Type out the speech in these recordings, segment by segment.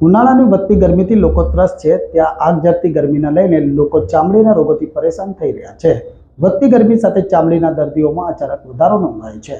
ઉનાળાની વધતી ગરમીથી લોકો ત્રસ્ત છે, ત્યાં આગ ઝરતી ગરમીને લઈને લોકો ચામડીના રોગોથી પરેશાન થઈ રહ્યા છે. વધતી ગરમી સાથે ચામડીના દર્દીઓમાં અચાનક વધારો નોંધાયો છે.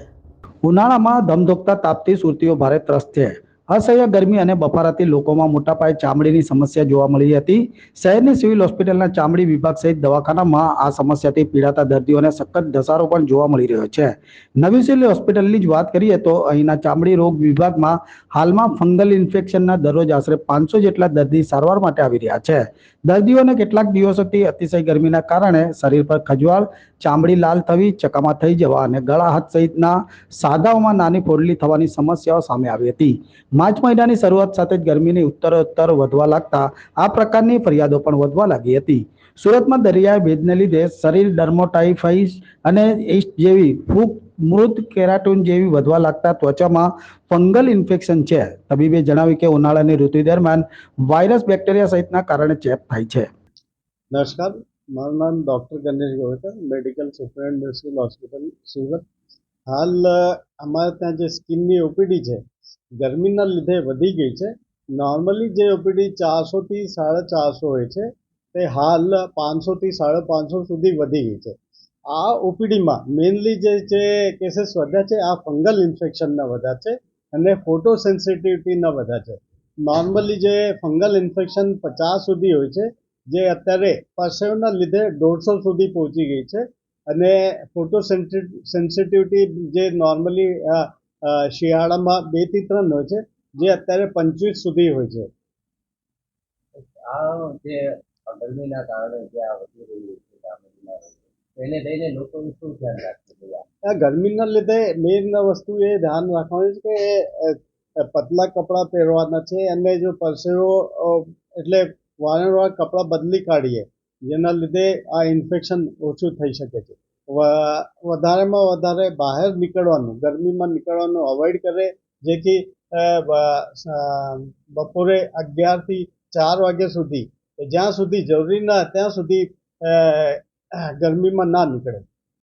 ઉનાળામાં ધમધોકતા તાપથી સુરતીઓ ભારે ત્રસ્ત છે. અસહ્ય ગરમી અને બફારાથી લોકોમાં મોટા પાયે ચામડીની સમસ્યા જોવા મળી હતી. શહેરની સિવિલ હોસ્પિટલના ચામડી વિભાગ સહિત દવાખાનામાં આ સમસ્યાથી પીડાતા દર્દીઓને સખત ધસારો પણ જોવા મળી રહ્યો છે. નવી સિવિલ હોસ્પિટલની જ વાત કરીએ તો અહીંના ચામડી રોગ વિભાગમાં હાલમાં ફંગલ ઇન્ફેક્શનના દરરોજ આશરે 500 જેટલા દર્દી સારવાર માટે આવી રહ્યા છે. દર્દીઓને કેટલાક દિવસોથી અતિશય ગરમીના કારણે શરીર પર ખજવાળ, ચામડી લાલ થવી, ચકામા થઈ જવા અને ગળા હાથ સહિતના સાદાઓમાં નાની ફોડલી થવાની સમસ્યાઓ સામે આવી હતી. માર્ચ મહિનાની શરૂઆત સાથે જ ગરમીની ઉત્તરોત્તર વધવા લાગતા આ પ્રકારની ફરિયાદો પણ વધવા લાગી હતી. સુરતમાં દરિયાઈ ભેજને લીધે શરીર ડર્મોટાઇફાઇસ અને ઇસ્ટ જેવી ફૂગ, મૃત કેરાટોન જેવી વધવા લાગતા ત્વચામાં ફંગલ ઇન્ફેક્શન છે. તબીબે જણાવ્યું કે ઉનાળાની ઋતુ દરમિયાન વાયરસ, બેક્ટેરિયા સહિતના કારણે ચેપ થાય છે. નમસ્કાર, મારું નામ doctor Ganesh Govekar, medical superintendent civil hospital Surat. હાલ અમારે ત્યાં જે સ્કિનની ઓપીડી છે, ગરમીના લીધે વધી ગઈ છે. નોર્મલી જે ઓપીડી 400થી 450 હોય છે, તે હાલ 500થી 550 સુધી વધી ગઈ છે. આ ઓપીડીમાં મેઇનલી જે કેસીસ વધ્યા છે, આ ફંગલ ઇન્ફેક્શનના વધ્યા છે અને ફોટો સેન્સિટિવિટીના વધ્યા છે. નોર્મલી જે ફંગલ ઇન્ફેક્શન 50 સુધી હોય છે, જે અત્યારે પરસેવના લીધે 150 સુધી પહોંચી ગઈ છે અને ફોટો સેન્સિટિવિટી જે નોર્મલી શિયાળામાં 2 થી 3 હોય છે, જે અત્યારે 25 સુધી હોય છે. આ જે ગરમીના કારણે જે આ વધી રહ્યું છે એને લઈને લોકોનું શું ધ્યાન રાખવું જોઈએ? આ ગરમીના લીધે મેઇન વસ્તુ એ ધ્યાન રાખવાની છે કે પતલા કપડાં પહેરવાના છે અને જો પરસેવો એટલે વારંવાર કપડાં બદલી કાઢીએ, જેના લીધે આ ઇન્ફેક્શન ઓછું થઈ શકે છે. વધારેમાં વધારે બહાર નીકળવાનું, ગરમીમાં નીકળવાનું અવોઇડ કરે, જેથી બપોરે 11થી 4 વાગ્યા સુધી, જ્યાં સુધી જરૂરી ના ત્યાં સુધી ગરમીમાં ના નીકળે.